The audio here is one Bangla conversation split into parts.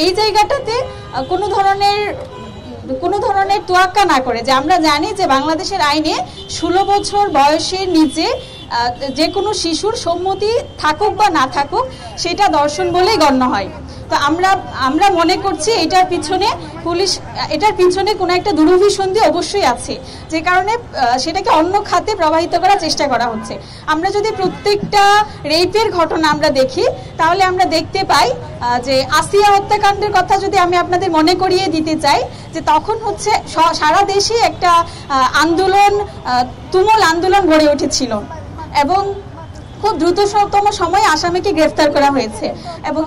এই জায়গাটাতে কোনো ধরনের তোয়াক্কা না করে, যে আমরা জানি যে বাংলাদেশের আইনে 16 বছর বয়সের নিচে যে কোনো শিশুর সম্মতি থাকুক বা না থাকুক সেটা ধর্ষণ বলেই গণ্য হয়। তো আমরা মনে করছি এটার পিছনে কোনো একটা দুরভিসন্ধি অবশ্যই আছে, যে কারণে সেটাকে অন্য খাতে প্রবাহিত করার চেষ্টা করা হচ্ছে। আমরা যদি প্রত্যেকটা রেপের ঘটনা আমরা দেখি তাহলে আমরা দেখতে পাই যে আসিয়া হত্যাকাণ্ডের কথা যদি আমি আপনাদের মনে করিয়ে দিতে চাই, যে তখন হচ্ছে সারা দেশে একটা তুমুল আন্দোলন গড়ে উঠেছিল এবং খুব দ্রুততম সময়ে আসামিকে গ্রেফতার করা হয়েছে এবং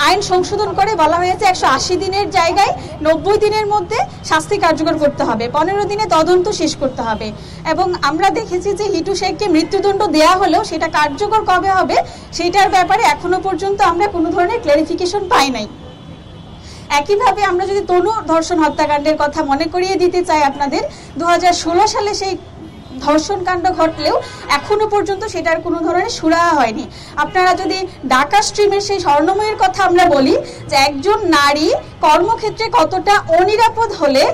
আইন সংশোধন করে বলা হয়েছে 180 দিনের জায়গায় 90 দিনের মধ্যে শাস্তি কার্যকর করতে হবে, 15 দিনে তদন্ত শেষ করতে হবে। এবং আমরা দেখেছি যে লিটু শেখকে মৃত্যুদণ্ড দেয়া হলেও সেটা কার্যকর কবে হবে সেটার ব্যাপারে এখনো পর্যন্ত আমরা কোনো ধরনের ক্লারিফিকেশন পাই নাই। একইভাবে আমরা যদি তনু ধর্ষণ হত্যাকাণ্ডের কথা মনে করিয়ে দিতে চাই আপনাদের, 2016 সালে সেই ধর্ষণ কাণ্ড ঘটলেও এখনো পর্যন্ত সেটার কোনো ধরনের সুরাহা হয়নি। আপনারা যদি ঢাকা স্ট্রিমের সেই স্বর্ণময়ের কথা আমরা বলি, যে একজন নারী কর্মক্ষেত্রে কতটা অনিরাপদ হলে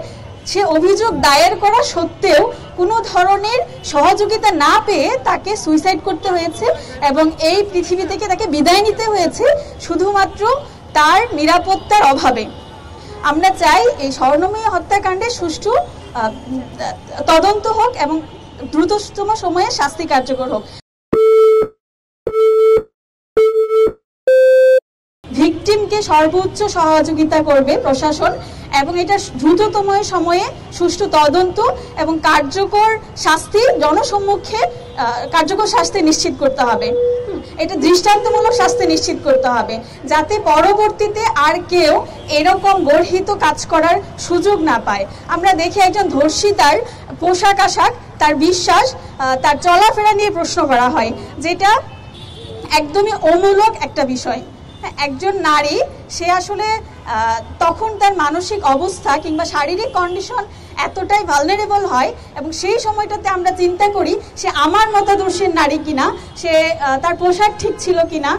সে অভিযোগ দায়ের করা সত্ত্বেও কোনো ধরনের সহযোগিতা না পেয়ে তাকে সুইসাইড করতে হয়েছে এবং এই পৃথিবী থেকে তাকে বিদায় নিতে হয়েছে শুধুমাত্র তার নিরাপত্তার অভাবে। আমরা চাই এই স্বর্ণময়ী হত্যাকাণ্ডের সুষ্ঠু তদন্ত হোক এবং দ্রুততম সময়ে শাস্তি কার্যকর হোক। ভিকটিমকে সর্বোচ্চ সহযোগিতা করবে প্রশাসন এবং এটা দ্রুততম সময়ে সুষ্ঠু তদন্ত এবং কার্যকর শাস্তি জনসম্মুখে কার্যকর শাস্তি নিশ্চিত করতে হবে। এটা দৃষ্টান্তমূলক শাস্তি নিশ্চিত করতে হবে যাতে পরবর্তীতে আর কেউ এরকম গর্হিত কাজ করার সুযোগ না পায়। আমরা দেখি একজন ধর্ষিতার পোশাক আশাক, তার বিশ্বাস, তার চলাফেরা নিয়ে প্রশ্ন করা হয়, যেটা একদমই অমূলক একটা বিষয়। একজন নারী সে আসলে তখন তার মানসিক অবস্থা কিংবা শারীরিক কন্ডিশন এতটাই ভালনারেবল হয় এবং সেই সময়টাতে আমরা চিন্তা করি সে আমার মতাদর্শের নারী কিনা, সে তার পোশাক ঠিক ছিল কিনা,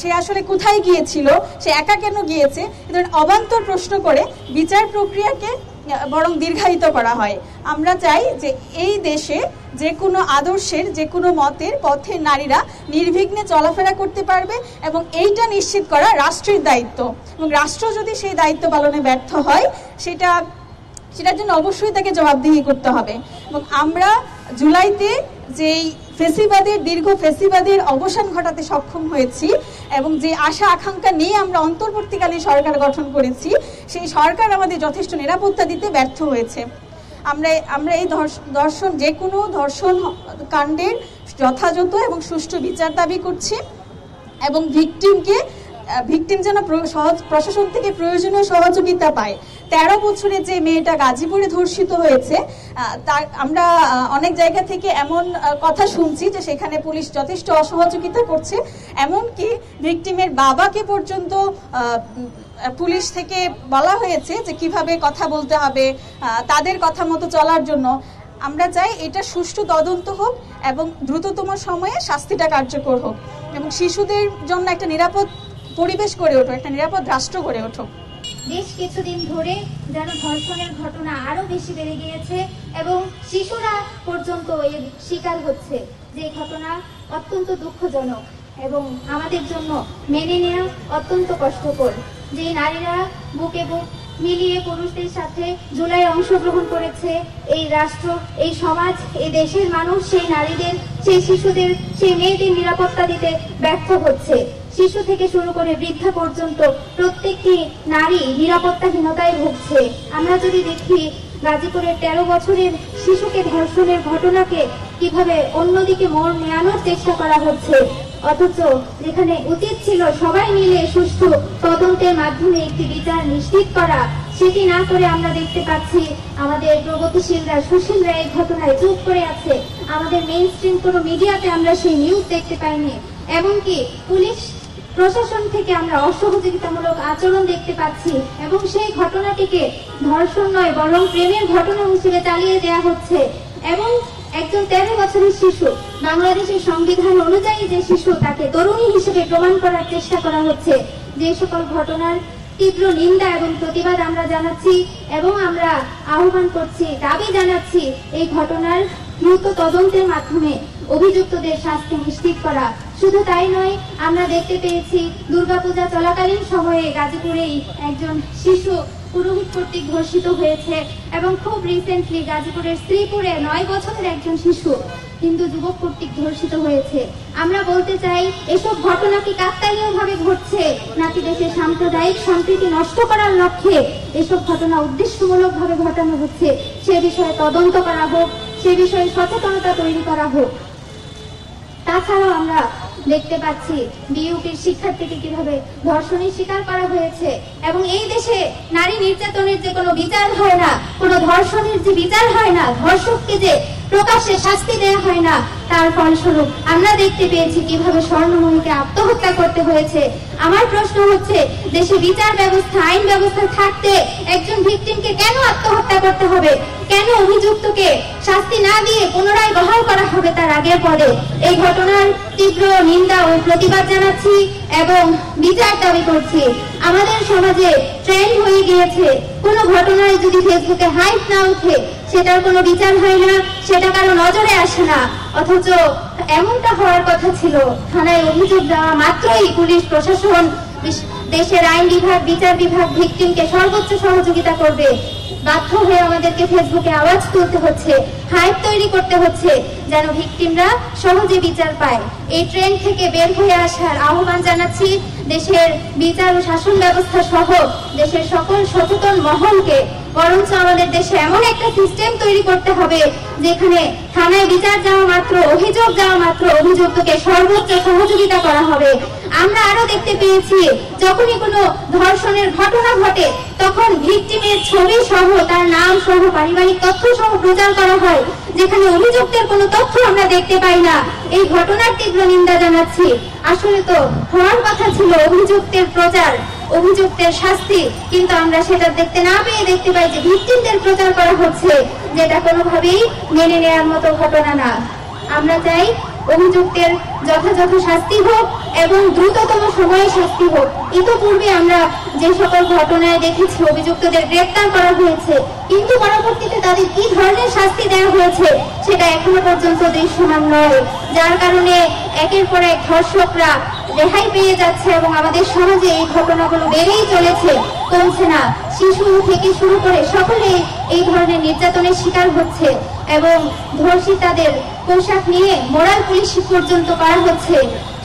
সে আসলে কোথায় গিয়েছিল, সে একা কেন গিয়েছে, অবান্তর প্রশ্ন করে বিচার প্রক্রিয়াকে বরং দীর্ঘায়িত করা হয়। আমরা চাই যে এই দেশে যে কোনো আদর্শের, যে কোনো মতের পথে নারীরা নির্বিঘ্নে চলাফেরা করতে পারবে এবং এইটা নিশ্চিত করা রাষ্ট্রের দায়িত্ব এবং রাষ্ট্র যদি সেই দায়িত্ব পালনে ব্যর্থ হয় সেটার জন্য অবশ্যই তাকে জবাবদিহি করতে হবে। এবং আমরা জুলাইতে যেই দীর্ঘ ফেসিবাদের অবসান ঘটাতে সক্ষম হয়েছি এবং যে আশা আকাঙ্ক্ষা নিয়ে আমরা অন্তর্বর্তীকালীন সরকার গঠন করেছি, সেই সরকার আমাদের যথেষ্ট নিরাপত্তা দিতে ব্যর্থ হয়েছে। আমরা এই যে কোনো ধর্ষণ কাণ্ডের যথাযথ এবং সুষ্ঠু বিচার দাবি করছি এবং ভিকটিম যেন প্রশাসন থেকে প্রয়োজনীয় সহযোগিতা পায়। 13 বছরের যে মেয়েটা গাজীপুরে ধর্ষিত হয়েছে, আমরা অনেক জায়গা থেকে এমন কথা শুনছি যে সেখানে পুলিশ যথেষ্ট অসহযোগিতা করছে, এমনকি ভিকটিমের বাবাকে পর্যন্ত পুলিশ থেকে বলা হয়েছে যে কিভাবে কথা বলতে হবে, তাদের কথা মতো চলার জন্য। আমরা চাই এটা সুষ্ঠু তদন্ত হোক এবং দ্রুততম সময়ে শাস্তিটা কার্যকর হোক এবং শিশুদের জন্য একটা নিরাপদ পরিবেশ গড়ে ওঠে, একটা নিরাপদ রাষ্ট্র গড়ে ওঠে। বেশ কিছুদিন ধরে যেন ধর্ষণের ঘটনা আরো বেশি বেড়ে গিয়েছে এবং শিশুরা পর্যন্ত এর শিকার হচ্ছে, যে ঘটনা অত্যন্ত দুঃখজনক এবং আমাদের জন্য মেনে নেওয়া অত্যন্ত কষ্টকর। যে নারীরা বুকে বুক মিলিয়ে পুরুষদের সাথে জুলাই অংশগ্রহণ করেছে, এই রাষ্ট্র, এই সমাজ, এই দেশের মানুষ সেই নারীদের, সেই শিশুদের, সেই মেয়েদের নিরাপত্তা দিতে ব্যর্থ হচ্ছে। শিশু থেকে শুরু করে বৃদ্ধা পর্যন্ত প্রত্যেকটি নারী নিরাপত্তাহীনতায় ভুগছে। আমরা যদি দেখি গাজীপুরের 13 বছরের শিশুকে ধর্ষণের ঘটনাকে কিভাবে অন্যদিকে মোড় নেওয়ানোর চেষ্টা করা হচ্ছে, অথচ যেখানে উচিত ছিল সবাই মিলে সুষ্ঠু তদন্তের মাধ্যমে একটি বিচার নিশ্চিত করা, সেটি না করে আমরা দেখতে পাচ্ছি আমাদের প্রগতিশীলরা, সুশীলরা এই ঘটনায় চুপ করে আছে। আমাদের মেইন স্ট্রিম কোনো মিডিয়াতে আমরা সেই নিউজ দেখতে পাইনি। এমনকি পুলিশ প্রশাসন থেকে আমরা অসহযোগিতামূলক আচরণ দেখতে পাচ্ছি এবং সেই ঘটনাটিকে ধর্ষণ নয় বরং প্রেমের ঘটনা হিসেবে চালিয়ে দেওয়া হচ্ছে। এবং একজন 13 বছরের শিশু, বাংলাদেশের সংবিধান অনুযায়ী যে শিশু, তাকে তরুণী হিসেবে প্রমাণ করার চেষ্টা করা হচ্ছে। যে সকল ঘটনার তীব্র নিন্দা এবং প্রতিবাদ আমরা জানাচ্ছি এবং আমরা আহ্বান করছি, দাবি জানাচ্ছি এই ঘটনার দ্রুত তদন্তের মাধ্যমে অভিযুক্তদের শাস্তি নিশ্চিত করা। শুধু তাই নয়, আমরা দেখতে পেয়েছি দুর্গাপূজা চলাকালীন সময়ে গাজীপুরেই একজন শিশু পুরোহিত কর্তৃক ধর্ষিত হয়েছে এবং খুব রিসেন্টলি গাজীপুরের শ্রীপুরে 9 বছরের একজন শিশু হিন্দু যুবক কর্তৃক ধর্ষিত হয়েছে। আমরা বলতে চাই, এসব ঘটনা কি কাকতালীয়ভাবে ঘটছে নাকি দেশের সাম্প্রদায়িক সম্প্রীতি নষ্ট করার লক্ষ্যে এসব ঘটনা উদ্দেশ্যমূলকভাবে ঘটানো হচ্ছে? সে বিষয়ে তদন্ত করা হোক, সে বিষয়ে সচেতনতা তৈরি করা হোক। তাছাড়াও আমরা দেখতে পাচ্ছি বিইউপির শিক্ষার্থীকে কিভাবে ধর্ষণের শিকার করা হয়েছে এবং এই দেশে নারী নির্যাতনের যে কোনো বিচার হয় না, কোনো ধর্ষণের যে বিচার হয় না, ধর্ষককে যে প্রকাশ্যে শাস্তি দেওয়া হয় না, তার ফলস্বরূপ আমরা দেখতে পেয়েছি কিভাবে স্বর্ণময়ীকে আত্মহত্যা করতে হয়েছে। আমার প্রশ্ন হচ্ছে, দেশে বিচার ব্যবস্থা, আইন ব্যবস্থা থাকতে একজন ভিকটিমকে কেন আত্মহত্যা করতে হবে? কেন অভিযুক্তকে শাস্তি না দিয়ে পুনরায় বহাল করা হবে তার আগের পদে? এই ঘটনার তীব্র নিন্দা ও প্রতিবাদ জানাচ্ছি এবং বিচার দাবি করছি। আমাদের সমাজে ট্রেন্ড হয়ে গিয়েছে, কোনো ঘটনায় যদি ফেসবুকে হাইপ না উঠে সেটার কোনো বিচার হয় না, সেটা কারো নজরে আসে না। অথচ এমনটা হওয়ার কথা ছিল, থানায় অভিযোগ দেওয়া মাত্রই পুলিশ প্রশাসন, দেশের আইন বিভাগ, বিচার বিভাগ ভিকটিমকে সর্বোচ্চ সহযোগিতা করবে। বাধ্য হয়ে আমাদেরকে ফেসবুকে আওয়াজ তুলতে হচ্ছে, হাইপ তৈরি করতে হচ্ছে যেন ভিকটিমরা সহজে বিচার পায়। এই ট্রেন্ড থেকে বের হয়ে আসার আহ্বান জানাচ্ছি দেশের বিচার ও শাসন ব্যবস্থা সহ দেশের সকল সচেতন মহলকে। বরঞ্চ আমাদের দেশে এমন একটা সিস্টেম তৈরি করতে হবে যেখানে থানায় বিচার যাওয়া মাত্র, অভিযোগ যাওয়া মাত্র অভিযুক্তকে সর্বোচ্চ সহযোগিতা করা হবে। আমরা আরো দেখতে পেয়েছি, যখনই কোনো ধর্ষণের ঘটনা ঘটে তখন ভিকটিমের ছবি সহ, তার নাম সহ, পারিবারিক তথ্য সহ প্রচার করা হয়, যেখানে অভিযুক্তের কোনো তথ্য আমরা দেখতে পাই না। এই ঘটনার তীব্র নিন্দা জানাচ্ছি। আসলে তো হওয়ার কথা ছিল অভিযুক্তের প্রচার, অভিযুক্তের শাস্তি, কিন্তু আমরা সেটা দেখতে না পেয়ে দেখতে পাই যে ভিকটিমদের প্রচার করা হচ্ছে, যেটা কোনোভাবেই মেনে নেওয়ার মতো ঘটনা না। আমরা চাই অভিযুক্তের যথাযথ শাস্তি হোক এবং দ্রুততম সময়ে শাস্তি হোক। ইতিপূর্বে আমরা যে সকল ঘটনায় দেখেছি অভিযুক্তদের গ্রেফতার করা হয়েছে, কিন্তু পরবর্তীতে তাদের কি ধরনের শাস্তি দেওয়া হয়েছে সেটা এখনো পর্যন্ত দৃশ্যমান নয়, যার কারণে একের পর এক ধর্ষকরা রেহাই পেয়ে যাচ্ছে এবং আমাদের সমাজে এই ঘটনাগুলো বেড়েই চলেছে, কমছে না। শিশু থেকে শুরু করে সকলেই এই ধরনের নির্যাতনের শিকার হচ্ছে এবং ধর্ষিতাদের পোশাক নিয়ে মোরাল পুলিশ পর্যন্ত করা হচ্ছে।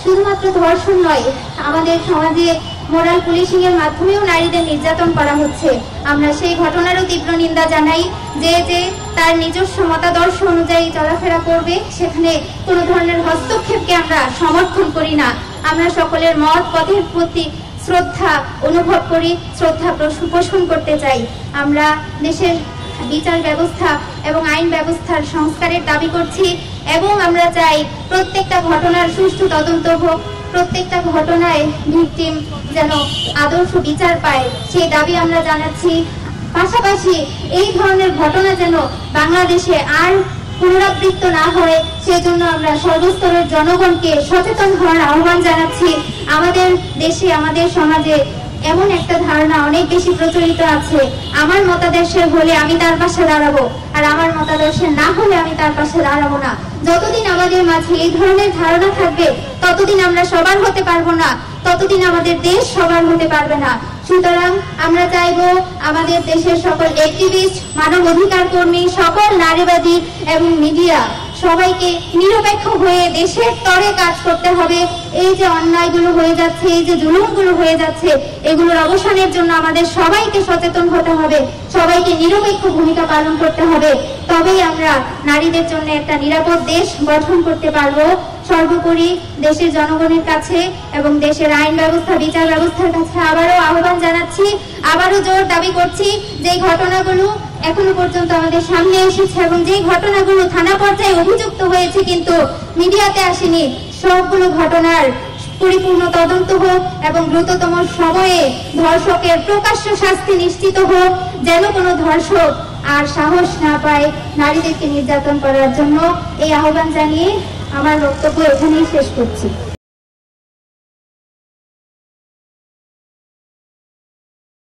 শুধুমাত্র ধর্ষণ নয়, আমাদের সমাজে মোরাল পুলিশিং এর মাধ্যমেও নারীদের নির্যাতন করা হচ্ছে। আমরা সেই ঘটনারও তীব্র নিন্দা জানাই। যে যে তার নিজস্ব মতাদর্শ অনুযায়ী চলাফেরা করবে, সেখানে কোনো ধরনের হস্তক্ষেপকে আমরা সমর্থন করি না। আমরা সকলের মত পথের প্রতি শ্রদ্ধা অনুভব করি, শ্রদ্ধা পোষণ করতে চাই। আমরা দেশের বিচার ব্যবস্থা এবং আইন ব্যবস্থার সংস্কারের দাবি করছি এবং আমরা চাই প্রত্যেকটা ঘটনার সুষ্ঠু তদন্ত হোক, প্রত্যেকটা ঘটনায় ভিকটিম যেন আদর্শ বিচার পায়, সেই দাবি আমরা জানাচ্ছি। পাশাপাশি এই ধরনের ঘটনা যেন বাংলাদেশে আর পুনরাবৃত্ত না হয়, সেজন্য আমরা সর্বস্তরের জনগণকে সচেতন হওয়ার আহ্বান জানাচ্ছি। আমাদের দেশে, আমাদের সমাজে এমন একটা ধারণা অনেক বেশি প্রচলিত আছে, আমার মতাদর্শের হলে আমি তার পাশে দাঁড়াবো, আর আমার মতাদর্শের না হলে আমি তার পাশে দাঁড়াবো না। যতদিন আমাদের মাঝে এই ধরনের ধারণা থাকবে ততদিন আমরা সবার হতে পারবো না, ততদিন আমাদের দেশ সবার হতে পারবে না। সুতরাং আমরা চাইবো আমাদের দেশের সকল অ্যাক্টিভিস্ট, মানব অধিকার কর্মী, সকল নারীবাদী এবং মিডিয়া সবাইকে নিরপেক্ষ হয়ে দেশের তরে কাজ করতে হবে। এই যে অন্যায়গুলো হয়ে যাচ্ছে, এই যে জুলুমগুলো হয়ে যাচ্ছে, এগুলোর অবসানের জন্য আমাদের সবাইকে সচেতন হতে হবে, সবাইকে নিরপেক্ষ ভূমিকা পালন করতে হবে। তবেই আমরা নারীদের জন্য একটা নিরাপদ দেশ গঠন করতে পারবো। সর্বোপরি দেশের জনগণের কাছে এবং দেশের আইন ব্যবস্থা, বিচার ব্যবস্থার কাছে আবারও আহ্বান জানাচ্ছি, আবারও জোর দাবি করছি যে ঘটনাগুলো এখনো পর্যন্ত আমাদের সামনে এসেছে এবং যে ঘটনাগুলো থানা পর্যায়ে অভিযুক্ত হয়েছে কিন্তু মিডিয়াতে আসেনি, সবগুলো ঘটনার পরিপূর্ণ তদন্ত হোক এবং দ্রুততম সময়ে ধর্ষকের প্রকাশ্য শাস্তি নিশ্চিত হোক, যেন কোনো ধর্ষক আর সাহস না পায় নারীদেরকে নির্যাতন করার জন্য। এই আহ্বান জানিয়ে আমার বক্তব্য এখানেই শেষ করছি।